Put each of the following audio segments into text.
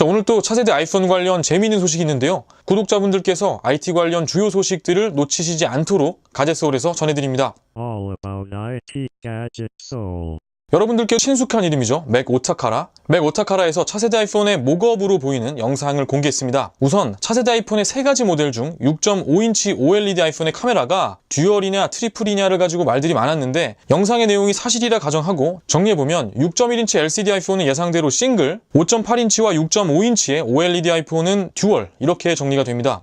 자, 오늘 또 차세대 아이폰 관련 재미있는 소식이 있는데요. 구독자분들께서 IT 관련 주요 소식들을 놓치시지 않도록 가젯소울에서 전해드립니다. All about IT Gadget Soul. 여러분들께 친숙한 이름이죠. 맥 오타카라. 맥 오타카라에서 차세대 아이폰의 목업으로 보이는 영상을 공개했습니다. 우선 차세대 아이폰의 세 가지 모델 중 6.5인치 OLED 아이폰의 카메라가 듀얼이냐 트리플이냐를 가지고 말들이 많았는데 영상의 내용이 사실이라 가정하고 정리해보면 6.1인치 LCD 아이폰은 예상대로 싱글, 5.8인치와 6.5인치의 OLED 아이폰은 듀얼 이렇게 정리가 됩니다.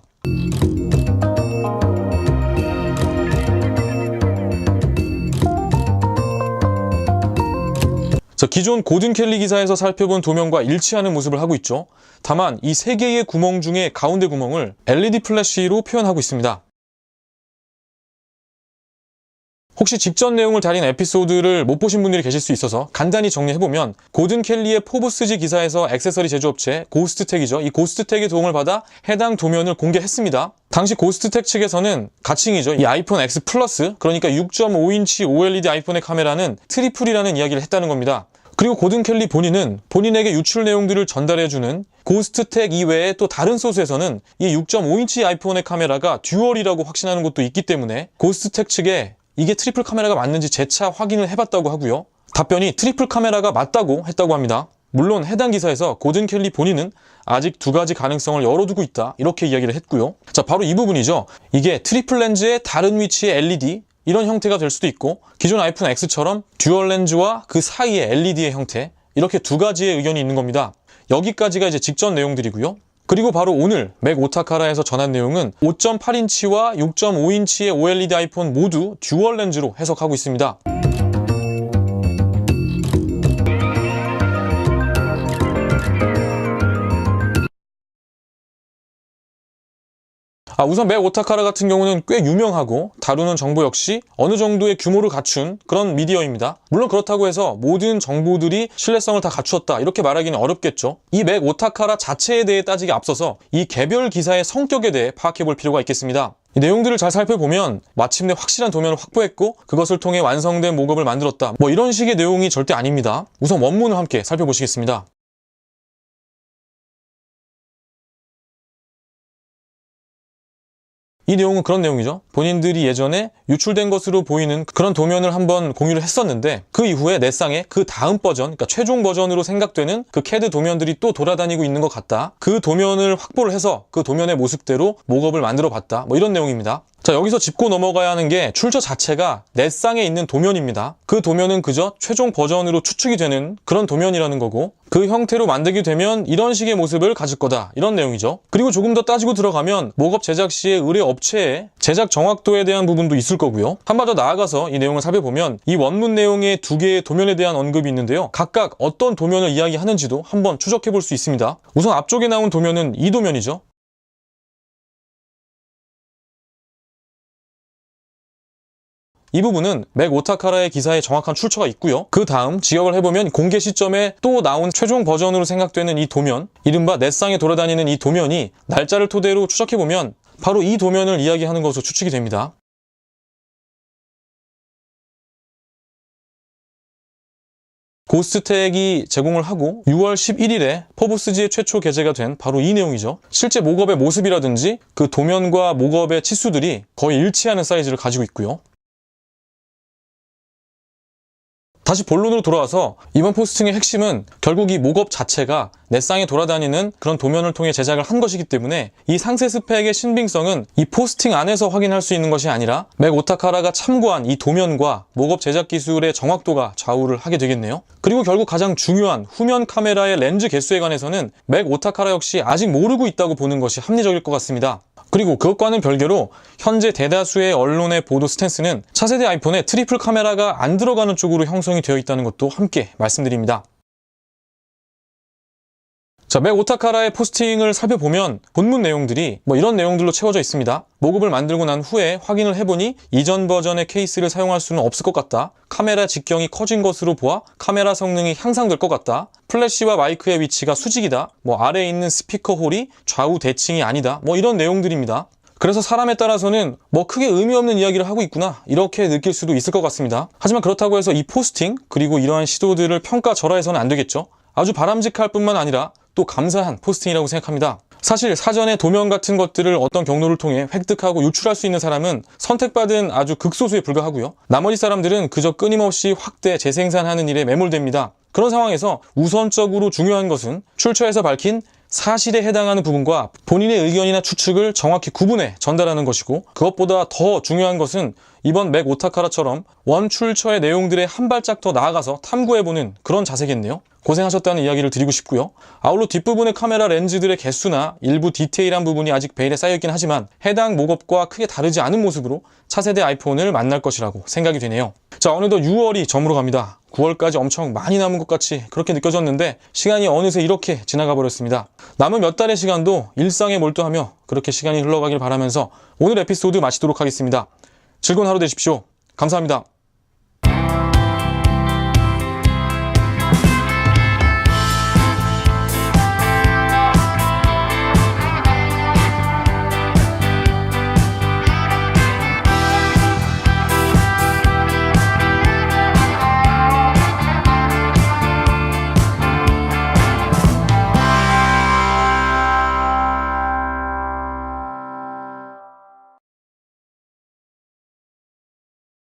기존 고든 켈리 기사에서 살펴본 도면과 일치하는 모습을 하고 있죠. 다만 이 세 개의 구멍 중에 가운데 구멍을 LED 플래시로 표현하고 있습니다. 혹시 직전 내용을 다룬 에피소드를 못 보신 분들이 계실 수 있어서 간단히 정리해보면 고든 켈리의 포브스지 기사에서 액세서리 제조업체 고스트텍이죠. 이 고스트텍의 도움을 받아 해당 도면을 공개했습니다. 당시 고스트텍 측에서는 가칭이죠. 이 아이폰 X 플러스, 그러니까 6.5인치 OLED 아이폰의 카메라는 트리플이라는 이야기를 했다는 겁니다. 그리고 고든 켈리 본인은 본인에게 유출 내용들을 전달해주는 고스트텍 이외에 또 다른 소스에서는 이 6.5인치 아이폰의 카메라가 듀얼이라고 확신하는 것도 있기 때문에 고스트텍 측에 이게 트리플 카메라가 맞는지 재차 확인을 해봤다고 하고요. 답변이 트리플 카메라가 맞다고 했다고 합니다. 물론 해당 기사에서 고든 켈리 본인은 아직 두 가지 가능성을 열어두고 있다 이렇게 이야기를 했고요. 자, 바로 이 부분이죠. 이게 트리플 렌즈의 다른 위치의 LED 이런 형태가 될 수도 있고 기존 아이폰 X처럼 듀얼 렌즈와 그 사이의 LED의 형태 이렇게 두 가지의 의견이 있는 겁니다. 여기까지가 이제 직전 내용들이고요. 그리고 바로 오늘 맥 오타카라에서 전한 내용은 5.8인치와 6.5인치의 OLED 아이폰 모두 듀얼 렌즈로 해석하고 있습니다. 우선 맥 오타카라 같은 경우는 꽤 유명하고 다루는 정보 역시 어느 정도의 규모를 갖춘 그런 미디어입니다. 물론 그렇다고 해서 모든 정보들이 신뢰성을 다 갖추었다 이렇게 말하기는 어렵겠죠. 이 맥 오타카라 자체에 대해 따지기 앞서서 이 개별 기사의 성격에 대해 파악해 볼 필요가 있겠습니다. 이 내용들을 잘 살펴보면 마침내 확실한 도면을 확보했고 그것을 통해 완성된 목업을 만들었다 뭐 이런 식의 내용이 절대 아닙니다. 우선 원문을 함께 살펴보시겠습니다. 이 내용은 그런 내용이죠. 본인들이 예전에 유출된 것으로 보이는 그런 도면을 한번 공유를 했었는데 그 이후에 넷상에 그 다음 버전, 그러니까 최종 버전으로 생각되는 그 CAD 도면들이 또 돌아다니고 있는 것 같다. 그 도면을 확보를 해서 그 도면의 모습대로 목업을 만들어 봤다. 뭐 이런 내용입니다. 자, 여기서 짚고 넘어가야 하는 게 출처 자체가 넷상에 있는 도면입니다. 그 도면은 그저 최종 버전으로 추측이 되는 그런 도면이라는 거고 그 형태로 만들게 되면 이런 식의 모습을 가질 거다 이런 내용이죠. 그리고 조금 더 따지고 들어가면 목업 제작 시에 의뢰 업체의 제작 정확도에 대한 부분도 있을 거고요. 한 발 더 나아가서 이 내용을 살펴보면 이 원문 내용의 두 개의 도면에 대한 언급이 있는데요. 각각 어떤 도면을 이야기하는지도 한번 추적해 볼 수 있습니다. 우선 앞쪽에 나온 도면은 이 도면이죠. 이 부분은 맥 오타카라의 기사에 정확한 출처가 있고요. 그 다음 지역을 해보면 공개 시점에 또 나온 최종 버전으로 생각되는 이 도면, 이른바 넷상에 돌아다니는 이 도면이 날짜를 토대로 추적해보면 바로 이 도면을 이야기하는 것으로 추측이 됩니다. 고스트텍이 제공을 하고 6월 11일에 포브스지에 최초 게재가 된 바로 이 내용이죠. 실제 목업의 모습이라든지 그 도면과 목업의 치수들이 거의 일치하는 사이즈를 가지고 있고요. 다시 본론으로 돌아와서 이번 포스팅의 핵심은 결국 이 목업 자체가 넷상에 돌아다니는 그런 도면을 통해 제작을 한 것이기 때문에 이 상세 스펙의 신빙성은 이 포스팅 안에서 확인할 수 있는 것이 아니라 맥 오타카라가 참고한 이 도면과 목업 제작 기술의 정확도가 좌우를 하게 되겠네요. 그리고 결국 가장 중요한 후면 카메라의 렌즈 개수에 관해서는 맥 오타카라 역시 아직 모르고 있다고 보는 것이 합리적일 것 같습니다. 그리고 그것과는 별개로 현재 대다수의 언론의 보도 스탠스는 차세대 아이폰에 트리플 카메라가 안 들어가는 쪽으로 형성이 되어 있다는 것도 함께 말씀드립니다. 자, 맥 오타카라의 포스팅을 살펴보면 본문 내용들이 이런 내용들로 채워져 있습니다. 목업을 만들고 난 후에 확인을 해보니 이전 버전의 케이스를 사용할 수는 없을 것 같다. 카메라 직경이 커진 것으로 보아 카메라 성능이 향상될 것 같다. 플래시와 마이크의 위치가 수직이다. 아래에 있는 스피커 홀이 좌우 대칭이 아니다. 이런 내용들입니다. 그래서 사람에 따라서는 크게 의미 없는 이야기를 하고 있구나 이렇게 느낄 수도 있을 것 같습니다. 하지만 그렇다고 해서 이 포스팅 그리고 이러한 시도들을 평가절하해서는 안 되겠죠. 아주 바람직할 뿐만 아니라 또 감사한 포스팅이라고 생각합니다. 사실 사전에 도면 같은 것들을 어떤 경로를 통해 획득하고 유출할 수 있는 사람은 선택받은 아주 극소수에 불과하고요. 나머지 사람들은 그저 끊임없이 확대, 재생산하는 일에 매몰됩니다. 그런 상황에서 우선적으로 중요한 것은 출처에서 밝힌 사실에 해당하는 부분과 본인의 의견이나 추측을 정확히 구분해 전달하는 것이고, 그것보다 더 중요한 것은 이번 맥 오타카라처럼 원 출처의 내용들의 한 발짝 더 나아가서 탐구해보는 그런 자세겠네요. 고생하셨다는 이야기를 드리고 싶고요. 아울러 뒷부분의 카메라 렌즈들의 개수나 일부 디테일한 부분이 아직 베일에 쌓여있긴 하지만 해당 목업과 크게 다르지 않은 모습으로 차세대 아이폰을 만날 것이라고 생각이 되네요. 자, 어느덧 6월이 저물어 갑니다. 9월까지 엄청 많이 남은 것 같이 그렇게 느껴졌는데 시간이 어느새 이렇게 지나가 버렸습니다. 남은 몇 달의 시간도 일상에 몰두하며 그렇게 시간이 흘러가길 바라면서 오늘 에피소드 마치도록 하겠습니다. 즐거운 하루 되십시오. 감사합니다.